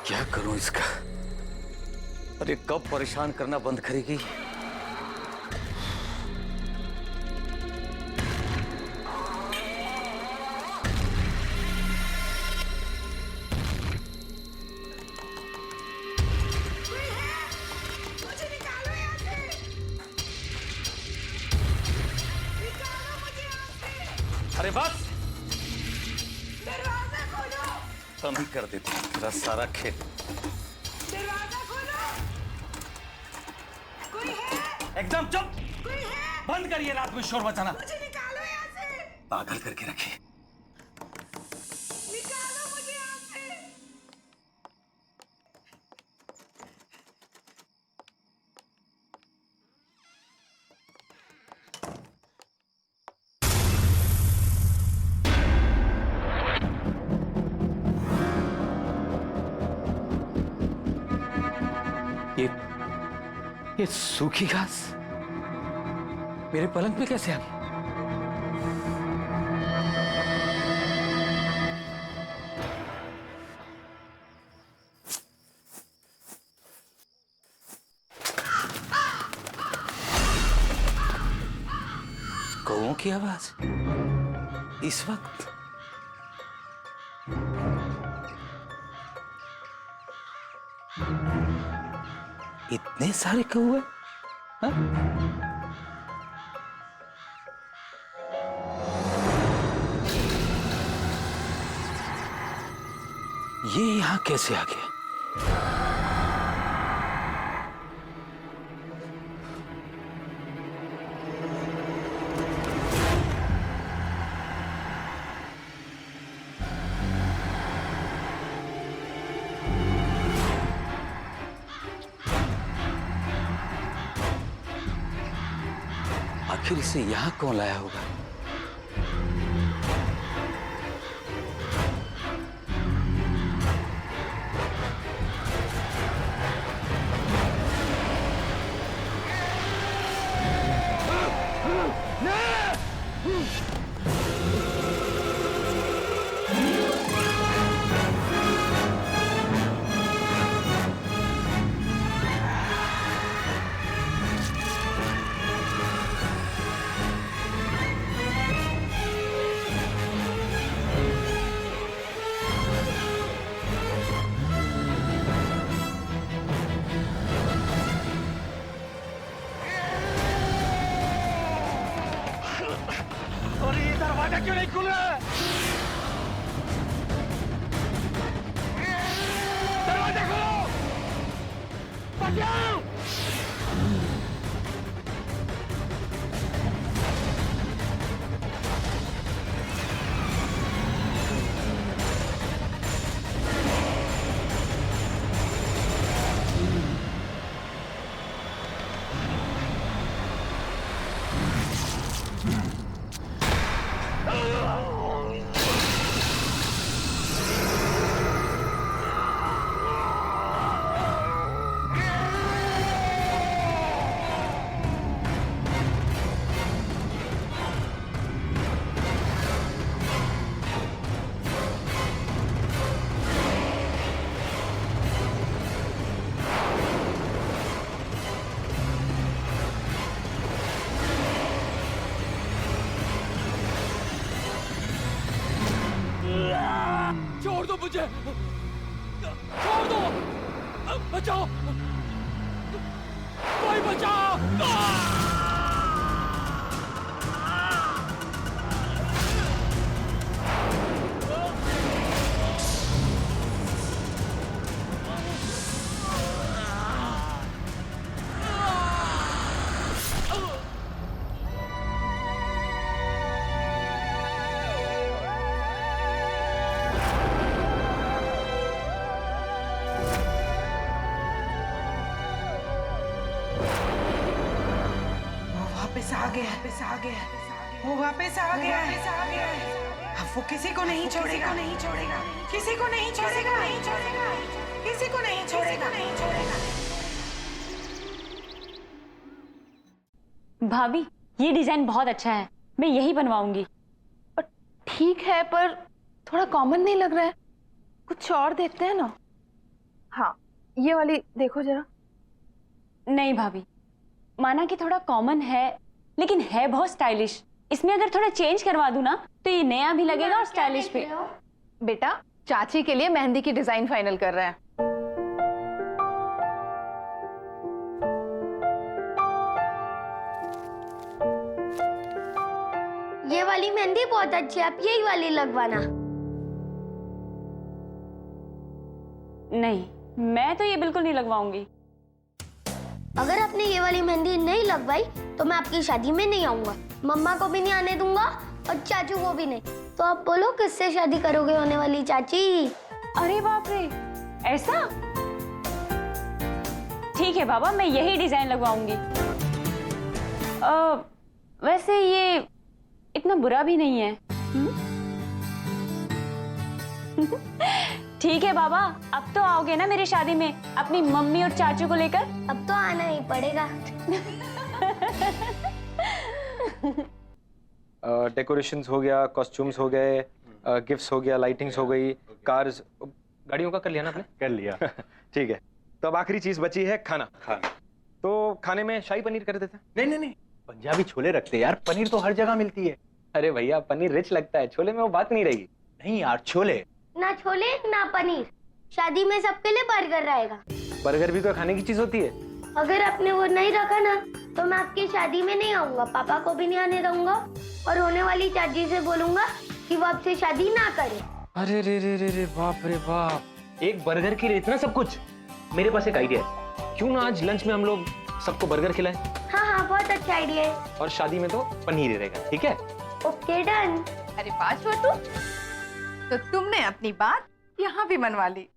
क्या करूं इसका? अरे कब परेशान करना बंद करेगी? मुझे निकालो यहाँ से। निकालो मुझे यहाँ से। अरे बस, दरवाजा खोलो। कम ही कर देती हूँ तेरा सारा खेल। दरवाजा खोलो। कोई है? एकदम चुप। कोई है? बंद करिए रात में शोर मचाना। मुझे निकालो यहाँ से। पागल करके रखे। निकालो मुझे यहाँ से। ये सूखी घास मेरे पलंग पे कैसे आ गई? कौओं की आवाज इस वक्त? इतने सारे कौए? हाँ? ये यहां कैसे आ गया? आखिर इसे यहां कौन लाया होगा? और ये दरवाजा क्यों नहीं खुल रहा है? दरवाजा खोलो! बचाओ! छोड़ दो मुझे, छोड़ दो, बचाओ, कोई बचाओ। वो वापस आ गया है। अब वो किसी को नहीं छोड़ेगा, किसी को नहीं छोड़ेगा, किसी को नहीं छोड़ेगा। भाभी, ये डिजाइन बहुत अच्छा है, मैं यही बनवाऊंगी। ठीक है, पर थोड़ा कॉमन नहीं लग रहा है, कुछ और देखते हैं ना। हाँ, ये वाली देखो जरा। नहीं भाभी, माना कि थोड़ा कॉमन है लेकिन है बहुत स्टाइलिश। इसमें अगर थोड़ा चेंज करवा दूं ना तो ये नया भी लगेगा और स्टाइलिश भी। बेटा, चाची के लिए मेहंदी की डिजाइन फाइनल कर रहे हैं। ये वाली मेहंदी बहुत अच्छी है, आप यही वाली लगवाना। नहीं, मैं तो ये बिल्कुल नहीं लगवाऊंगी। अगर आपने ये वाली मेहंदी नहीं लगवाई तो मैं आपकी शादी में नहीं आऊंगा, मम्मा को भी नहीं आने दूंगा और चाचू को भी नहीं। तो आप बोलो किससे शादी करोगे होने वाली चाची? अरे बाप रे, ऐसा? ठीक है बाबा, मैं यही डिजाइन लगवाऊंगी। वैसे ये इतना बुरा भी नहीं है। ठीक है बाबा, अब तो आओगे ना मेरी शादी में अपनी मम्मी और चाचू को लेकर? अब तो आना ही पड़ेगा। डेकोरेशंस हो गया, कॉस्ट्यूम्स हो गए, गिफ्ट्स हो गया, लाइटिंग्स हो गई, कार्स, गाड़ियों का कर लिया ना आपने? कर लिया। ठीक है, तो अब आखिरी चीज बची है खाना। तो खाने में शाही पनीर कर देते हैं। नहीं, पंजाबी छोले रखते यार, पनीर तो हर जगह मिलती है। अरे भैया, पनीर रिच लगता है, छोले में वो बात नहीं रहेगी। नहीं यार, छोले ना छोले ना पनीर, शादी में सबके लिए बर्गर रहेगा। बर्गर भी तो खाने की चीज होती है। अगर आपने वो नहीं रखा ना तो मैं आपकी शादी में नहीं आऊंगा, पापा को भी नहीं आने दूंगा और होने वाली चाची से बोलूंगा कि वो आपसे शादी ना करे। अरे रे रे रे रे, बाप रे बाप, एक बर्गर के लिए इतना सब कुछ। मेरे पास एक आइडिया है, क्यों ना आज लंच में हम लोग सबको बर्गर खिलाएं? हाँ, बहुत अच्छा आइडिया है। और शादी में तो पनीर ही रहेगा, ठीक है? Okay, done. अरे वाह छोटू, तो तुमने अपनी बात यहाँ भी मनवा ली।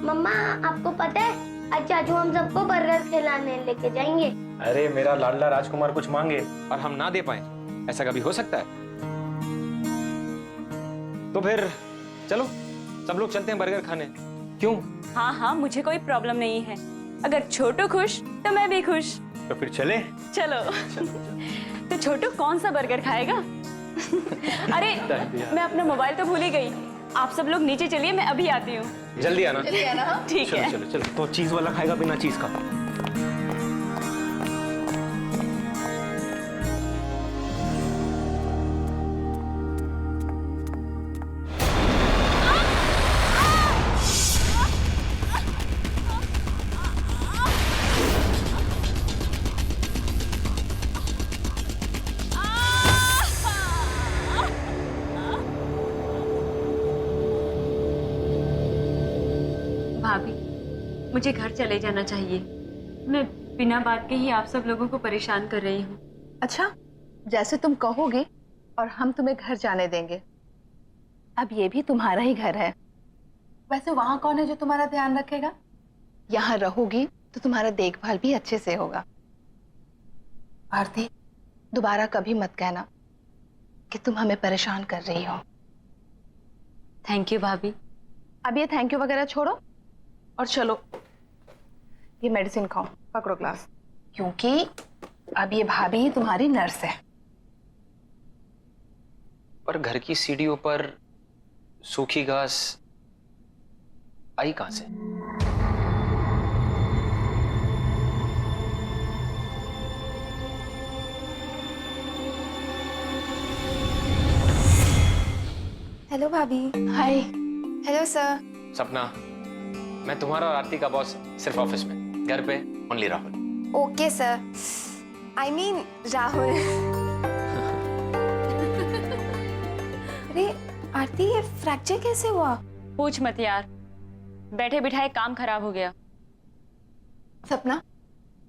मम्मा, आपको पता है आज चाचू हम सबको बर्गर खिलाने लेके जाएंगे। अरे मेरा लाडला राजकुमार कुछ मांगे और हम ना दे पाए, ऐसा कभी हो सकता है? तो फिर चलो सब लोग चलते हैं बर्गर खाने। क्यों? हाँ हाँ, मुझे कोई प्रॉब्लम नहीं है। अगर छोटू खुश तो मैं भी खुश। तो फिर चले। चलो। तो छोटू कौन सा बर्गर खाएगा? अरे मैं अपना मोबाइल तो भूल ही गई। आप सब लोग नीचे चलिए, मैं अभी आती हूँ। जल्दी आना। ठीक है। चलो चलो चलो। तो चीज वाला खाएगा बिना चीज का? भाभी, मुझे घर चले जाना चाहिए। मैं बिना बात के ही आप सब लोगों को परेशान कर रही हूँ। अच्छा, जैसे तुम कहोगे और हम तुम्हें घर जाने देंगे। अब ये भी तुम्हारा ही घर है। वैसे वहां कौन है जो तुम्हारा ध्यान रखेगा? यहाँ रहोगी तो तुम्हारा देखभाल भी अच्छे से होगा। आरती, दोबारा कभी मत कहना कि तुम हमें परेशान कर रही हो। थैंक यू भाभी। अब ये थैंक यू वगैरह छोड़ो और चलो ये मेडिसिन खाओ, पकड़ो ग्लास, क्योंकि अब ये भाभी तुम्हारी नर्स है। पर घर की सीढ़ियों पर सूखी घास आई कहां से? हेलो भाभी। हाय। Hello sir. सपना, मैं तुम्हारा और आरती का बॉस सिर्फ ऑफिस में, घर पे only Rahul. Okay sir, I mean Rahul. अरे आरती, ये फ्रैक्चर कैसे हुआ? पूछ मत यार, बैठे बिठाए काम खराब हो गया। सपना,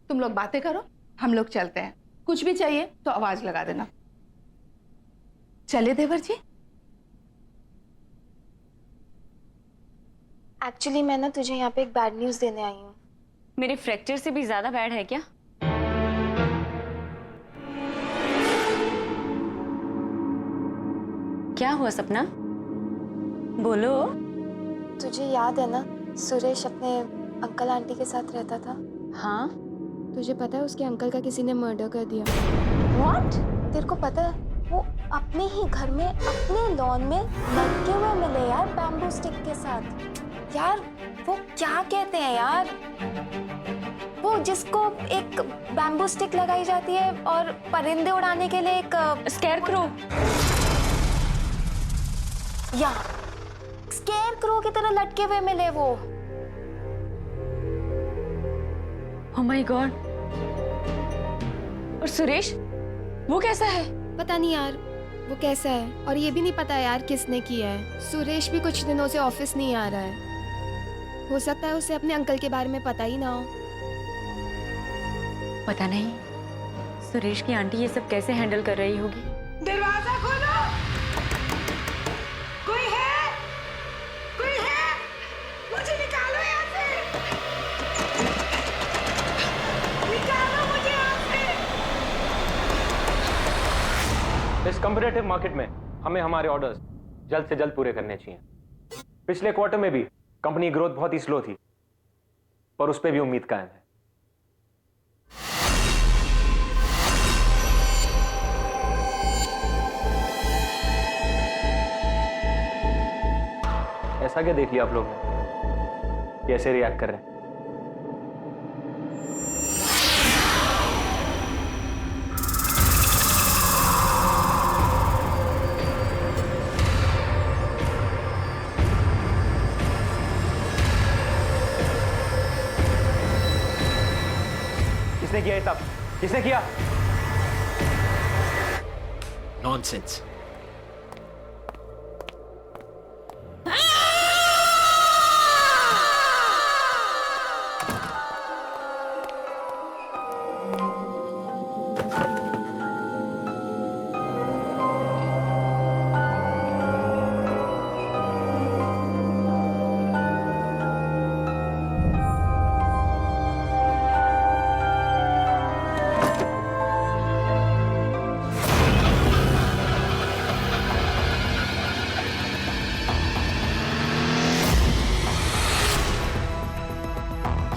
तुम लोग बातें करो, हम लोग चलते हैं। कुछ भी चाहिए तो आवाज लगा देना। चले देवर जी। एक्चुअली मैं ना तुझे यहाँ पे एक बैड न्यूज देने आई हूँ। मेरे फ्रैक्चर से भी ज्यादा बैड है क्या? क्या हुआ सपना? बोलो। तुझे याद है ना, सुरेश अपने अंकल आंटी के साथ रहता था। हाँ। तुझे पता है उसके अंकल का किसी ने मर्डर कर दिया। व्हाट? तेरे को पता है, वो अपने ही घर में अपने लॉन में लटके हुए मिले यार, बैम्बू स्टिक के साथ। यार वो क्या कहते हैं यार, वो जिसको एक बैम्बू स्टिक लगाई जाती है और परिंदे उड़ाने के लिए एक स्केयरक्रो। या स्केयर क्रो की तरह लटके हुए मिले वो। Oh my God. और सुरेश, वो कैसा है? पता नहीं यार वो कैसा है, और ये भी नहीं पता यार किसने किया है। सुरेश भी कुछ दिनों से ऑफिस नहीं आ रहा है। हो सकता है उसे अपने अंकल के बारे में पता ही ना हो। पता नहीं सुरेश की आंटी ये सब कैसे हैंडल कर रही होगी। दरवाजा खोलो, कोई है? कोई है? मुझे निकालो यहाँ से, निकालो मुझे यहाँ से। इस कंपैरेटिव मार्केट में हमें हमारे ऑर्डर्स जल्द से जल्द पूरे करने चाहिए। पिछले क्वार्टर में भी कंपनी ग्रोथ बहुत ही स्लो थी, पर उस पर भी उम्मीद कायम है। ऐसा क्या देख लिया आप लोग ने? कैसे रिएक्ट कर रहे हैं? किसने किया ये सब? किसने किया? नॉनसेंस।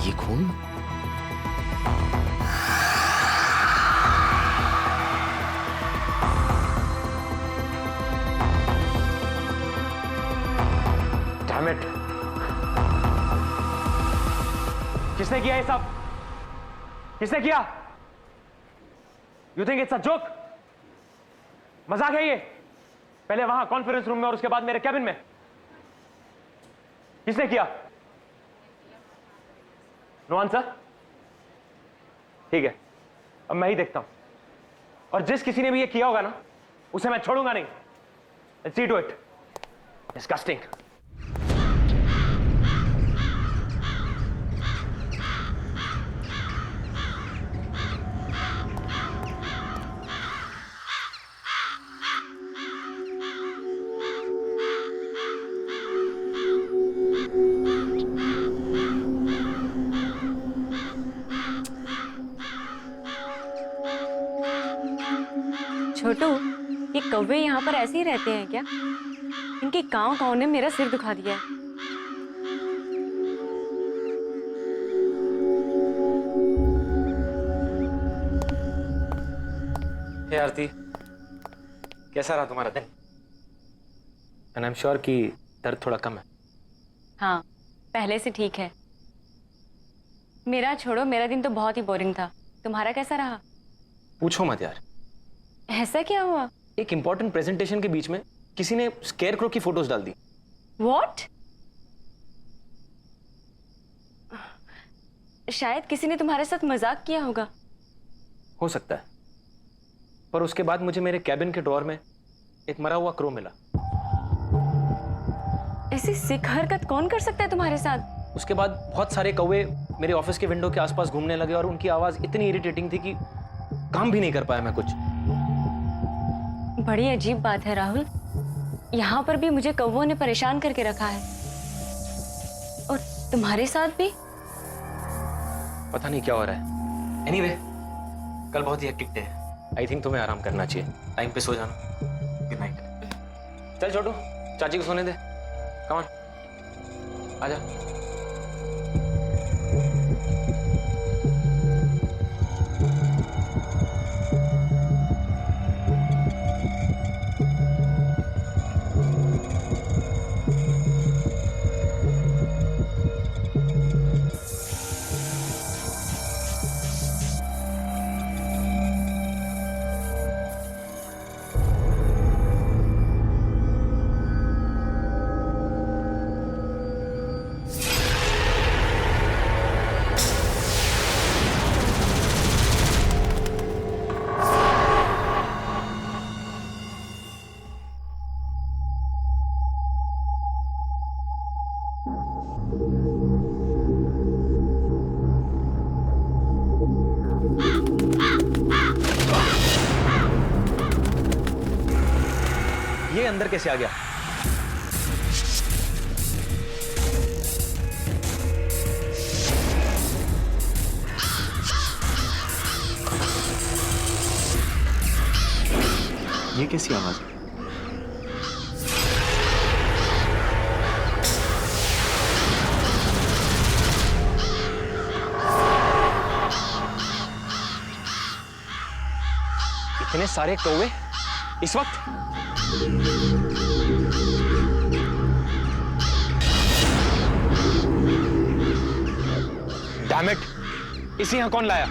ये खून? Damn it! किसने किया ये सब? किसने किया? You think it's a joke? मजाक है ये? पहले वहां कॉन्फ्रेंस रूम में और उसके बाद मेरे कैबिन में। किसने किया? No answer? ठीक है, अब मैं ही देखता हूं। और जिस किसी ने भी ये किया होगा ना, उसे मैं छोड़ूंगा नहीं। Let's see to it. Disgusting. छोटू, ये कौवे यहाँ पर ऐसे ही रहते हैं क्या? इनके कांव कांव ने मेरा सिर दुखा दिया है। हे आरती, कैसा रहा तुम्हारा दिन? एंड आई एम श्योर कि दर्द थोड़ा कम है। हाँ, पहले से ठीक है। मेरा छोड़ो, मेरा दिन तो बहुत ही बोरिंग था। तुम्हारा कैसा रहा? पूछो मत यार। ऐसा क्या हुआ? एक इंपॉर्टेंट प्रेजेंटेशन के बीच में किसी ने स्केयरक्रो की फोटोज डाल दी। What? शायद किसी ने तुम्हारे साथ मजाक किया होगा। हो सकता है, पर उसके बाद मुझे मेरे कैबिन के ड्रॉअर में एक मरा हुआ क्रो मिला। ऐसी सिक हरकत कौन कर सकता है तुम्हारे साथ? उसके बाद बहुत सारे कौवे मेरे ऑफिस के विंडो के आसपास घूमने लगे और उनकी आवाज इतनी इरिटेटिंग थी कि काम भी नहीं कर पाया मैं कुछ। बड़ी अजीब बात है राहुल, यहाँ पर भी मुझे कौवों ने परेशान करके रखा है, और तुम्हारे साथ भी। पता नहीं क्या हो रहा है। एनीवे, कल बहुत ही हेक्टिक डे है। आई थिंक तुम्हें आराम करना चाहिए। टाइम पे सो जाना। Good night. चल छोटू, चाची को सोने दे। कम ऑन, आजा। अंदर कैसे आ गया? ये कैसी आवाज है? इतने सारे कौवे इस वक्त? डैम इट, इसे यहां कौन लाया?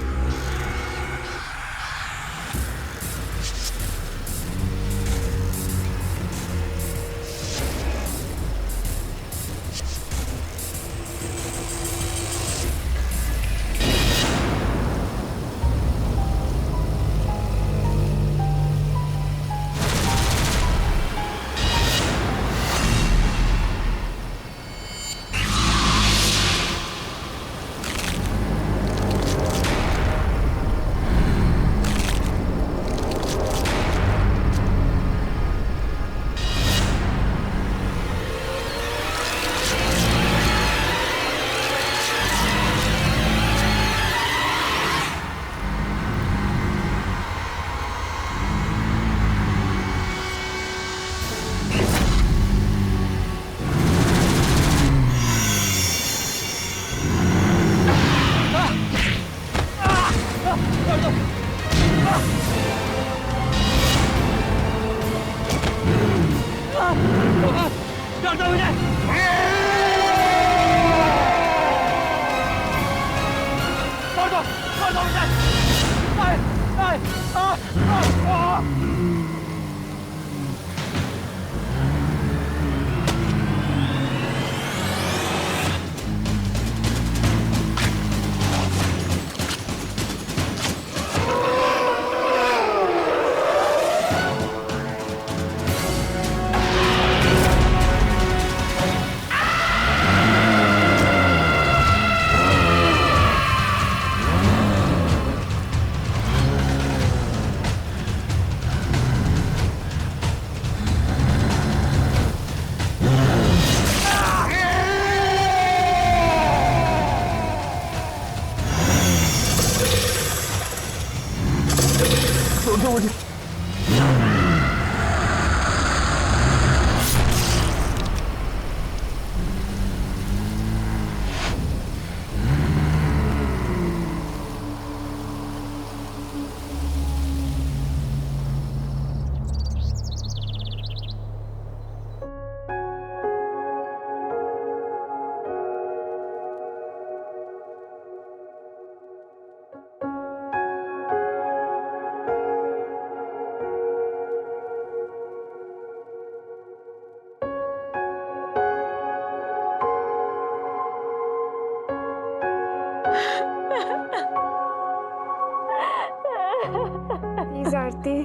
प्लीज आरती,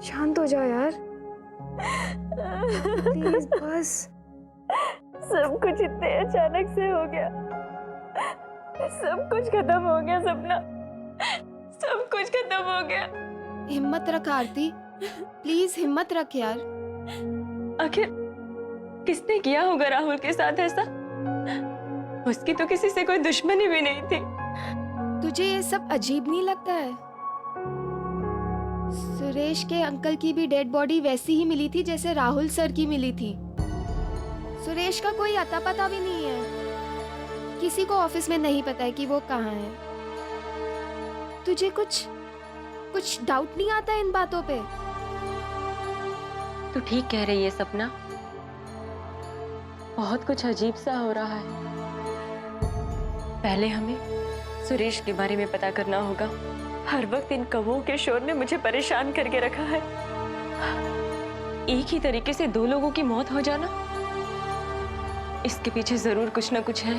शांत हो जाओ यार, प्लीज बस। सब कुछ इतने अचानक से हो गया, सब कुछ खत्म हो गया सपना, सब कुछ खत्म हो गया। हिम्मत रख आरती, प्लीज हिम्मत रख यार। आखिर किसने किया होगा राहुल के साथ ऐसा? उसकी तो किसी से कोई दुश्मनी भी नहीं थी। तुझे ये सब अजीब नहीं लगता है? सुरेश के अंकल की भी डेड बॉडी वैसी ही मिली थी जैसे राहुल सर की मिली थी। सुरेश का कोई अता पता भी नहीं है, किसी को ऑफिस में नहीं पता है कि वो कहाँ है। तुझे कुछ डाउट नहीं आता इन बातों पे? तू ठीक कह रही है सपना, बहुत कुछ अजीब सा हो रहा है। पहले हमें सुरेश के बारे में पता करना होगा। हर वक्त इन कौवों के शोर ने मुझे परेशान करके रखा है। एक ही तरीके से दो लोगों की मौत हो जाना, इसके पीछे जरूर कुछ ना कुछ है।